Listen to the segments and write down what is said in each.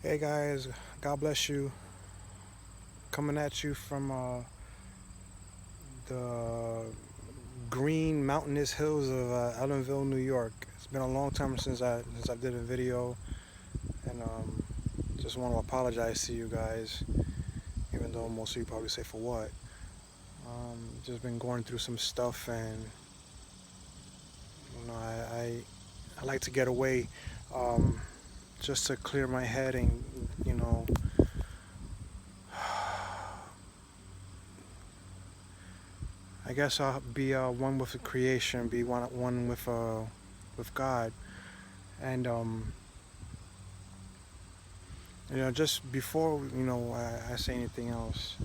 Hey guys, God bless you. Coming at you from the green mountainous hills of Ellenville, New York. It's been a long time since I did a video, and just want to apologize to you guys. Even though most of you probably say for what. Just been going through some stuff, and I like to get away, um, just to clear my head and you know I guess I'll be one with the creation, be one with God, and just before I say anything else,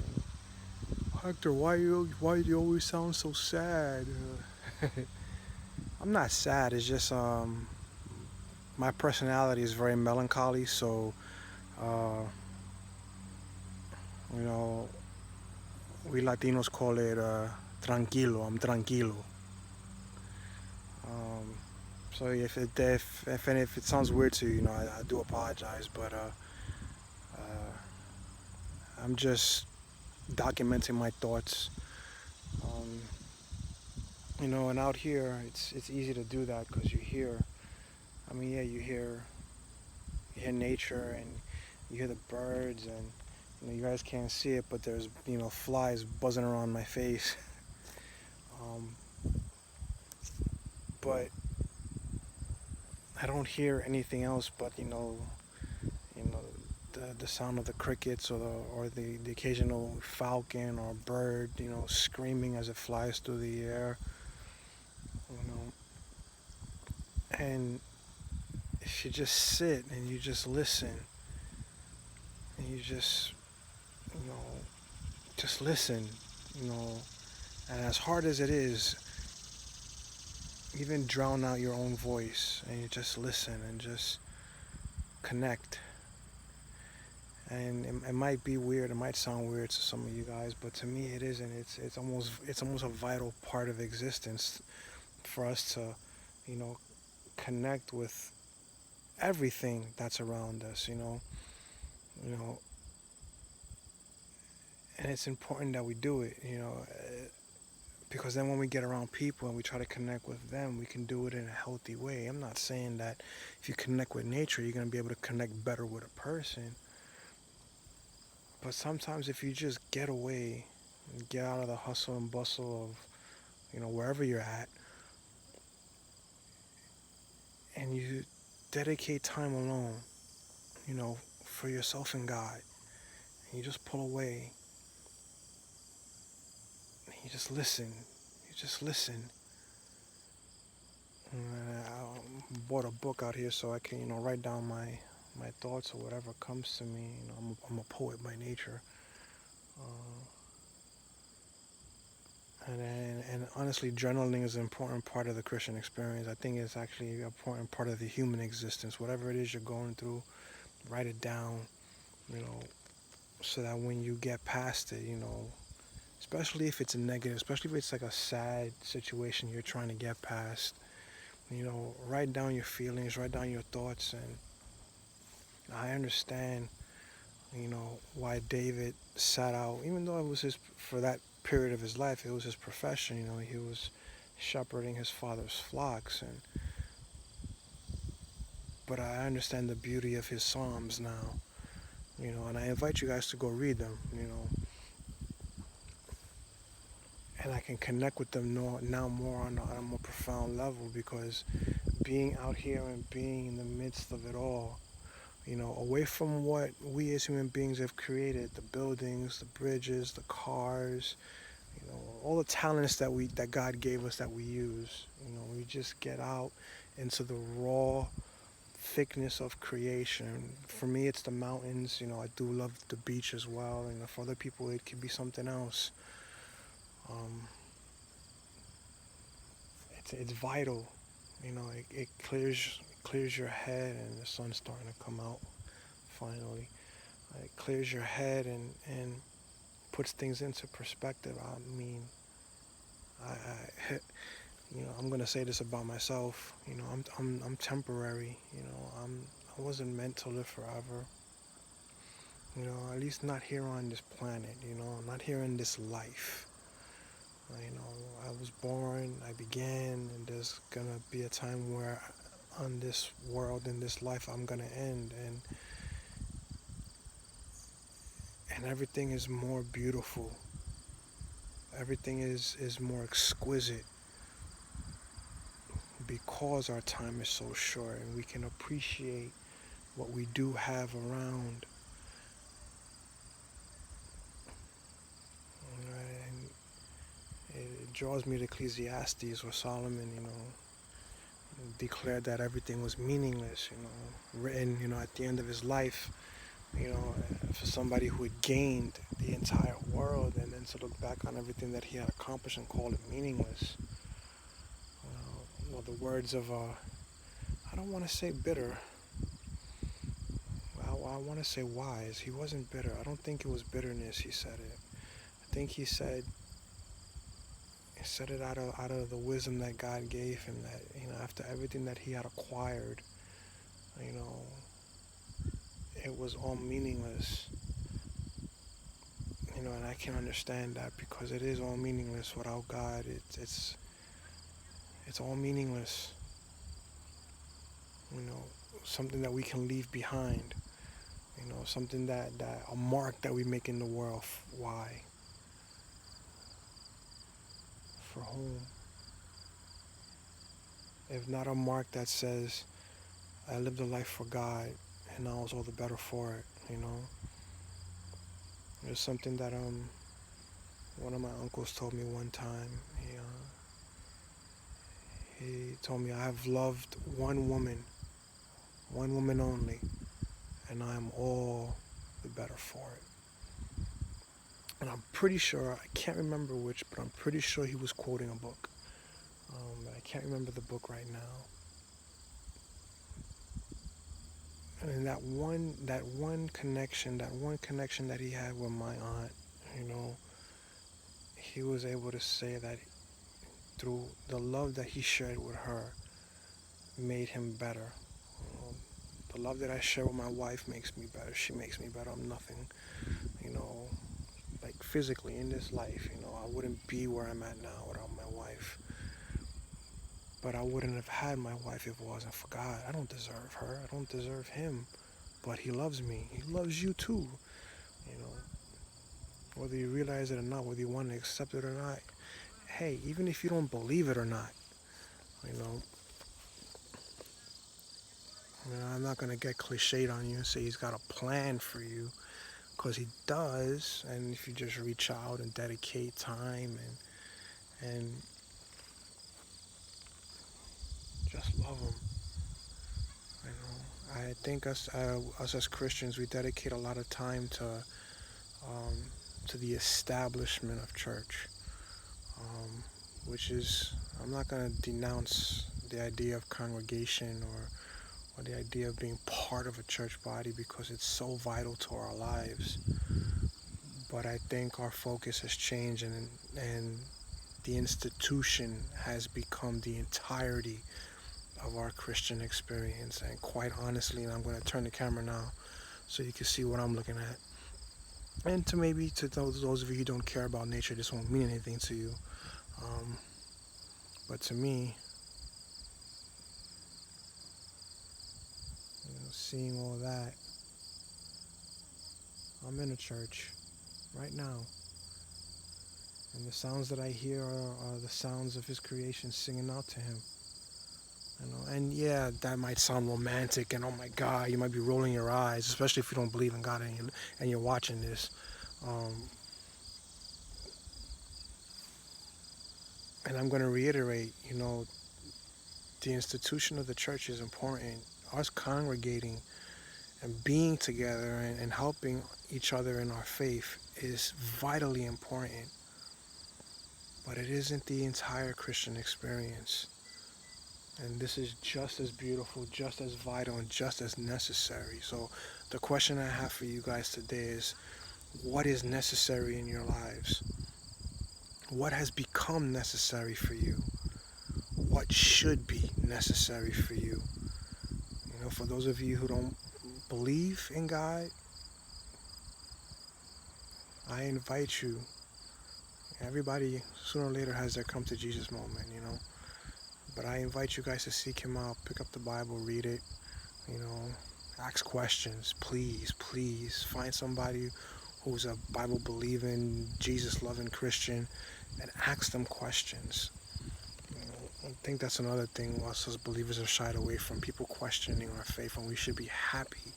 Hector, why do you always sound so sad? I'm not sad. It's just my personality is very melancholy, so uh, you know we Latinos call it tranquilo. I'm tranquilo. Um, so if it sounds weird to you, I do apologize, but I'm just documenting my thoughts. Um, and out here, it's easy to do that because you hear. I mean, yeah, you hear nature and you hear the birds, and you guys can't see it, but there's flies buzzing around my face. Um, but I don't hear anything else but you know the sound of the crickets or the occasional falcon or bird screaming as it flies through the air. You know, and if you just sit and you just listen and you you know just listen, you know and as hard as it is, even drown out your own voice and you just listen and just connect. And it might be weird, it might sound weird to some of you guys, but to me it isn't. It's almost a vital part of existence for us to you know connect with everything that's around us. You know and it's important that we do it, because then when we get around people and we try to connect with them, we can do it in a healthy way. I'm not saying that if you connect with nature, you're going to be able to connect better with a person. But sometimes if you just get away and get out of the hustle and bustle of, wherever you're at, and you dedicate time alone, for yourself and God, and you just pull away, and you just listen, And I bought a book out here so I can, write down my thoughts or whatever comes to me. I'm a poet by nature, uh, and honestly, journaling is an important part of the Christian experience. I think it's actually an important part of the human existence. Whatever it is you're going through, write it down, you know, so that when you get past it, especially if it's a negative, especially if it's like a sad situation you're trying to get past, write down your feelings, write down your thoughts, and I understand why David sat out, even though it was for that period of his life, it was his profession. He was shepherding his father's flocks, but I understand the beauty of his Psalms now, and I invite you guys to go read them, and I can connect with them now more on a more profound level because being out here and being in the midst of it all, away from what we as human beings have created, the buildings, the bridges, the cars, all the talents that God gave us that we use. We just get out into the raw thickness of creation. For me, it's the mountains. I do love the beach as well. For other people, it could be something else. Um, it's vital. It clears your head, and the sun's starting to come out finally. It clears your head and puts things into perspective. I mean, I I'm gonna say this about myself. I'm temporary. I wasn't meant to live forever. At least not here on this planet, not here in this life. I was born, I began, and there's gonna be a time where on this world, in this life, I'm gonna end, and everything is more beautiful. Everything is more exquisite because our time is so short and we can appreciate what we do have around. And it draws me to Ecclesiastes where Solomon, declared that everything was meaningless, written, at the end of his life, for somebody who had gained the entire world and then to look back on everything that he had accomplished and call it meaningless. Well, the words of, I don't want to say bitter, I want to say wise. He wasn't bitter. I don't think it was bitterness he said it. I think he said it out of the wisdom that God gave him, that, after everything that he had acquired, it was all meaningless. And I can understand that because it is all meaningless without God. It's all meaningless. Something that we can leave behind. Something that a mark that we make in the world. Why? For whom? If not a mark that says, I lived a life for God and I was all the better for it, There's something that one of my uncles told me one time. He told me, I have loved one woman only, and I am all the better for it. And I'm pretty sure, I can't remember which, but I'm pretty sure he was quoting a book. But I can't remember the book right now. And that one connection that he had with my aunt, he was able to say that through the love that he shared with her made him better. The love that I share with my wife makes me better. She makes me better. I'm nothing, like physically in this life, I wouldn't be where I'm at now without my wife. But I wouldn't have had my wife if it wasn't for God. I don't deserve her. I don't deserve him. But he loves me. He loves you too. Whether you realize it or not, whether you want to accept it or not. Hey, even if you don't believe it or not, I'm not going to get cliched on you and say he's got a plan for you, because he does. And if you just reach out and dedicate time and just love him. I think us as Christians, we dedicate a lot of time to the establishment of church, which is, I'm not going to denounce the idea of congregation or the idea of being part of a church body, because it's so vital to our lives. But I think our focus has changed, and the institution has become the entirety of our Christian experience. And quite honestly, and I'm going to turn the camera now so you can see what I'm looking at. And to those of you who don't care about nature, this won't mean anything to you. But to me, seeing all that, I'm in a church right now. And the sounds that I hear are the sounds of his creation singing out to him. And yeah, that might sound romantic, and oh my God, you might be rolling your eyes, especially if you don't believe in God and you're watching this. And I'm going to reiterate, the institution of the church is important. Us congregating and being together and helping each other in our faith is vitally important. But it isn't the entire Christian experience. And this is just as beautiful, just as vital, and just as necessary. So the question I have for you guys today is, what is necessary in your lives? What has become necessary for you? What should be necessary for you? For those of you who don't believe in God, I invite you. Everybody sooner or later has their come to Jesus moment, you know. But I invite you guys to seek him out, pick up the Bible, read it, you know, ask questions. Please, please find somebody who's a Bible believing, Jesus loving Christian and ask them questions. You know, I think that's another thing us as believers are shied away from, people questioning our faith, and we should be happy,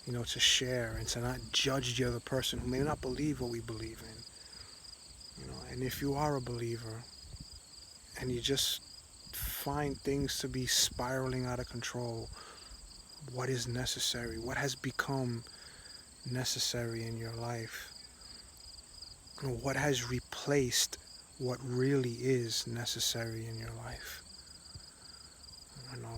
you know, to share and to not judge the other person who may not believe what we believe in. You know, and if you are a believer and you just find things to be spiraling out of control, what is necessary? What has become necessary in your life? What has replaced what really is necessary in your life? You know,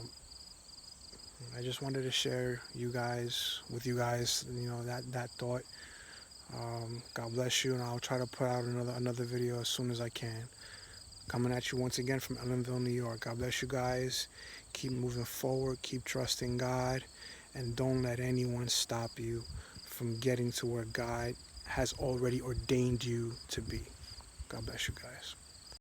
I just wanted to share with you guys, you know, that thought. God bless you, and I'll try to put out another video as soon as I can. Coming at you once again from Ellenville, New York. God bless you guys. Keep moving forward. Keep trusting God. And don't let anyone stop you from getting to where God has already ordained you to be. God bless you guys.